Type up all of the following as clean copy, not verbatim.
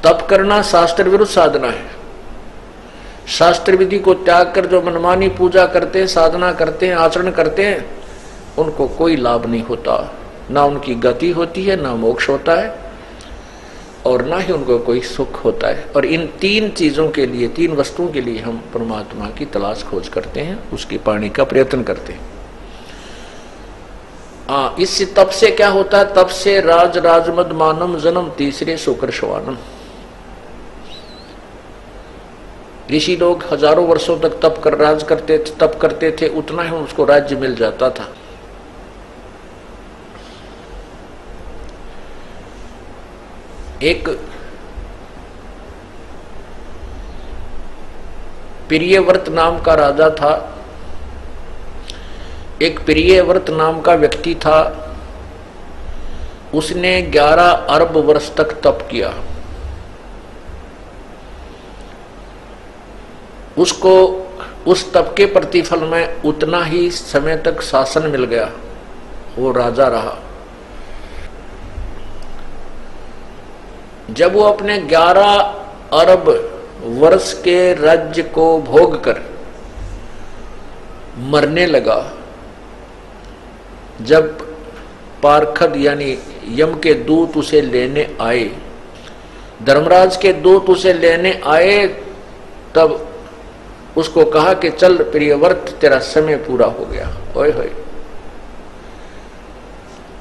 तप करना शास्त्र विरुद्ध साधना है। शास्त्र विधि को त्याग कर जो मनमानी पूजा करते हैं, साधना करते हैं, आचरण करते हैं, उनको कोई लाभ नहीं होता, ना उनकी गति होती है, ना मोक्ष होता है, और ना ही उनको कोई सुख होता है। और इन तीन चीजों के लिए, तीन वस्तुओं के लिए हम परमात्मा की तलाश खोज करते हैं, उसकी पाने का प्रयत्न करते हैं। इस तप से क्या होता है? तप से राज राजमद मानम जन्म तीसरे शुक्र श्वानम। ऋषि लोग हजारों वर्षों तक तप करते थे, उतना ही उसको राज्य मिल जाता था। एक प्रियव्रत नाम का राजा था, एक प्रियव्रत नाम का व्यक्ति था। उसने 11 अरब वर्ष तक तप किया। उसको उस तप के प्रतिफल में उतना ही समय तक शासन मिल गया, वो राजा रहा। जब वो अपने 11 अरब वर्ष के राज्य को भोग कर मरने लगा, जब पार्षद यानी यम के दूत उसे लेने आए, धर्मराज के दूत उसे लेने आए, तब उसको कहा कि चल प्रियव्रत, तेरा समय पूरा हो गया। ओए होए।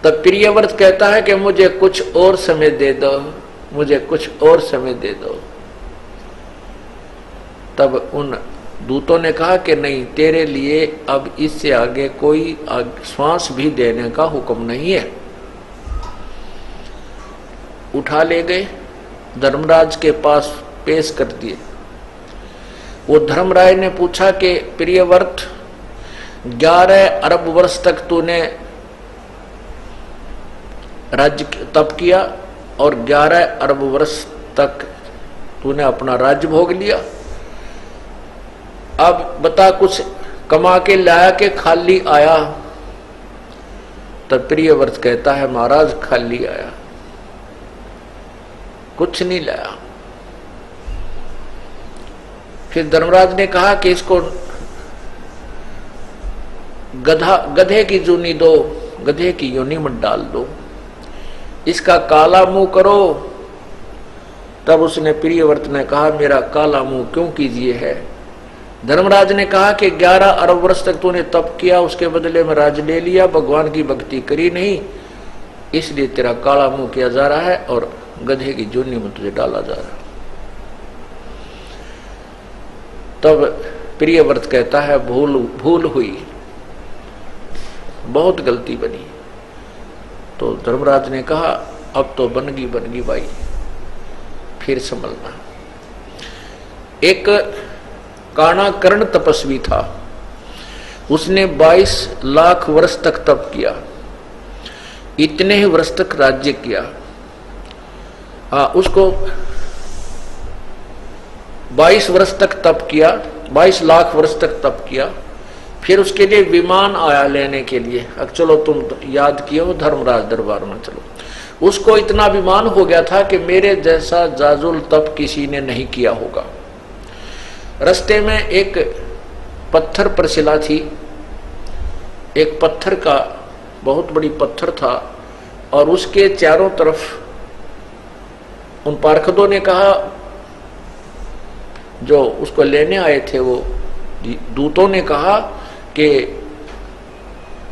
तब प्रियव्रत कहता है कि मुझे कुछ और समय दे दो, मुझे कुछ और समय दे दो। तब उन दूतों ने कहा कि नहीं, तेरे लिए अब इससे आगे कोई श्वास भी देने का हुक्म नहीं है। उठा ले गए, धर्मराज के पास पेश कर दिए। वो धर्मराय ने पूछा कि प्रियव्रत, 11 अरब वर्ष तक तूने राज्य तप किया और 11 अरब वर्ष तक तूने अपना राज्य भोग लिया, अब बता कुछ कमा के लाया के खाली आया? तब प्रियव्रत कहता है, महाराज खाली आया, कुछ नहीं लाया। फिर धर्मराज ने कहा कि इसको गधे की जूनी दो, गधे की योनि में डाल दो, इसका काला मुंह करो। तब उसने, प्रियव्रत ने कहा, मेरा काला मुंह क्यों कीजिए है? धर्मराज ने कहा कि 11 अरब वर्ष तक तूने तप किया, उसके बदले में राज ले लिया, भगवान की भक्ति करी नहीं, इसलिए तेरा काला मुंह किया जा रहा है और गधे की जूनी में तुझे डाला जा रहा है। तब प्रियव्रत कहता है, भूल हुई, बहुत गलती बनी। तो धर्मराज ने कहा, अब तो बनगी भाई, फिर संभलना। एक काणाकर्ण तपस्वी था, उसने 22 लाख वर्ष तक तप किया, इतने ही वर्ष तक राज्य किया। उसको 22 वर्ष तक तप किया, 22 लाख वर्ष तक तप किया। फिर उसके लिए विमान आया लेने के लिए, अब चलो तुम याद किए हो, धर्मराज दरबार में चलो। उसको इतना अभिमान हो गया था कि मेरे जैसा जाजुल तप किसी ने नहीं किया होगा। रास्ते में एक पत्थर पर शिला थी, एक पत्थर का बहुत बड़ी पत्थर था, और उसके चारों तरफ उन पार्षदों ने कहा, जो उसको लेने आए थे, वो दूतों ने कहा कि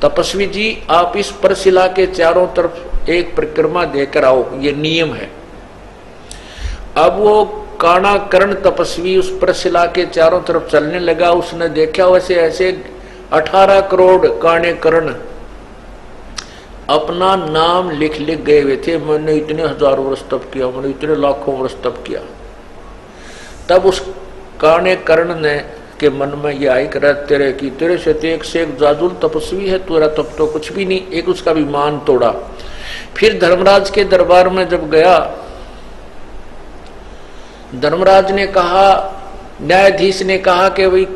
तपस्वी जी, आप इस परशिला के चारों तरफ एक परिक्रमा देकर आओ, ये नियम है। अब वो काणाकर्ण तपस्वी उस परशिला के चारों तरफ चलने लगा। उसने देखा वैसे ऐसे 18 करोड़ काणेकर्ण अपना नाम लिख गए हुए थे, मैंने इतने हजारों वर्ष तप किया, मैंने इतने लाखों वर्ष तप किया। तब उस काणेकर्ण ने के मन में ये आई कर, तेरे से तो एक से एक जाजुल तपस्वी है, तेरा तप तो कुछ भी नहीं। एक उसका भी मान तोड़ा। फिर धर्मराज के दरबार में जब गया, धर्मराज ने कहा, न्यायाधीश ने कहा कि भाई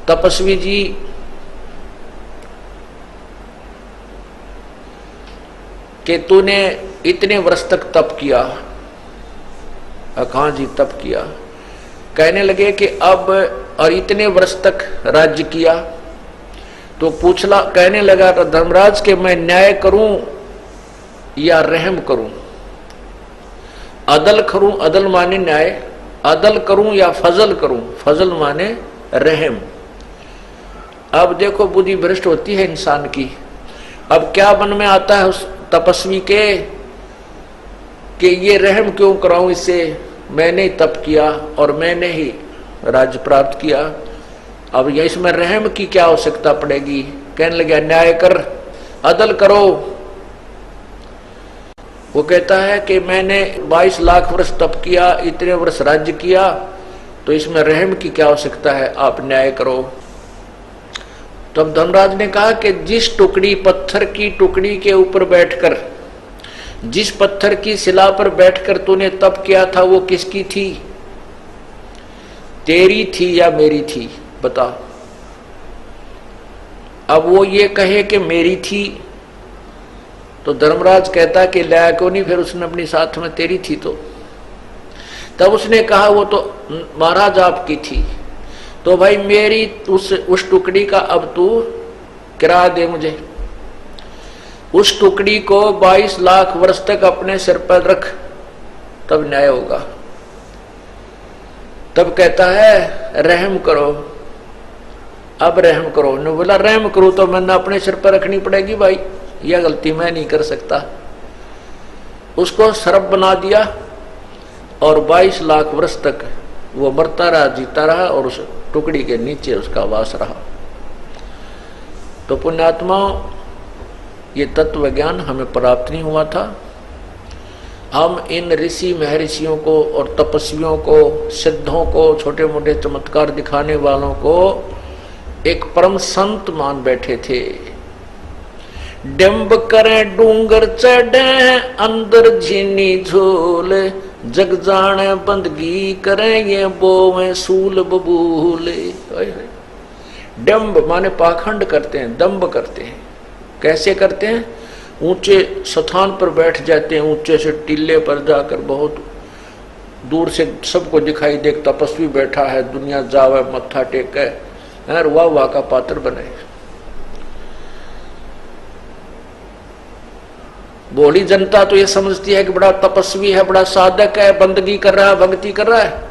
तपस्वी जी, कि तूने इतने वर्ष तक तप किया, कहाँ जी तप किया। कहने लगे कि अब और इतने वर्ष तक राज्य किया। तो पूछला, कहने लगा तो धर्मराज के मैं न्याय करूं या रहम करूं, अदल करूं, अदल माने न्याय, अदल करूं या फजल करूं, फजल माने रहम। अब देखो बुद्धि भ्रष्ट होती है इंसान की। अब क्या मन में आता है उस तपस्वी के कि ये रहम क्यों कराऊं इससे, मैंने ही तप किया और मैंने ही राज्य प्राप्त किया, अब ये इसमें रहम की क्या आवश्यकता पड़ेगी। कहने लगे न्याय कर, अदल करो। वो कहता है कि मैंने 22 लाख वर्ष तप किया, इतने वर्ष राज्य किया, तो इसमें रहम की क्या आवश्यकता है, आप न्याय करो। तब धर्मराज ने कहा कि जिस टुकड़ी, पत्थर की टुकड़ी के ऊपर बैठकर, जिस पत्थर की शिला पर बैठकर तूने तप किया था वो किसकी थी, तेरी थी या मेरी थी, बता। अब वो ये कहे कि मेरी थी, तो धर्मराज कहता कि लाया क्यों नहीं, फिर उसने अपनी साथ में तेरी थी। तो तब उसने कहा वो तो महाराज आपकी थी, तो भाई मेरी उस टुकड़ी का अब तू किराया दे मुझे। उस टुकड़ी को 22 लाख वर्ष तक अपने सिर पर रख, तब न्याय होगा। तब कहता है रहम करो, अब रहम करो। ने बोला रहम करूं तो मैंने अपने सिर पर रखनी पड़ेगी भाई, यह गलती मैं नहीं कर सकता। उसको सरब बना दिया और 22 लाख वर्ष तक वो मरता रहा, जीता रहा और उस टुकड़ी के नीचे उसका वास रहा। तो पुण्यात्माओं, ये तत्व ज्ञान हमें प्राप्त नहीं हुआ था। हम इन ऋषि महर्षियों को और तपस्वियों को, सिद्धों को, छोटे मोटे चमत्कार दिखाने वालों को एक परम संत मान बैठे थे। डिंब करें डूंगर चढ़े, अंदर झीनी झोल, जग जाने बंदगी करें ये बोवे सूल बबूले। डिंब माने पाखंड करते हैं, दंभ करते हैं। कैसे करते हैं, ऊंचे स्थान पर बैठ जाते हैं, ऊंचे से टीले पर जाकर बहुत दूर से सबको दिखाई दे तपस्वी बैठा है, दुनिया जावे मत्था टेके और वाह वाह का पात्र बने। बोली जनता तो ये समझती है कि बड़ा तपस्वी है, बड़ा साधक है, बंदगी कर रहा है, भक्ति कर रहा है।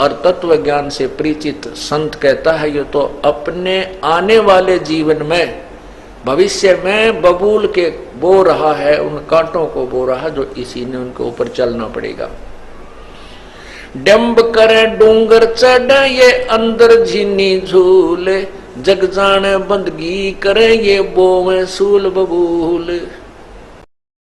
और तत्व ज्ञान से परिचित संत कहता है ये तो अपने आने वाले जीवन में, भविष्य में बबूल के बो रहा है, उन कांटों को बो रहा है जो इसी ने उनके ऊपर चलना पड़ेगा। डंब करे डूंगर चढ़ ये अंदर झीनी झूल, जग जाने बंदगी करे ये बोवे सूल बबूल।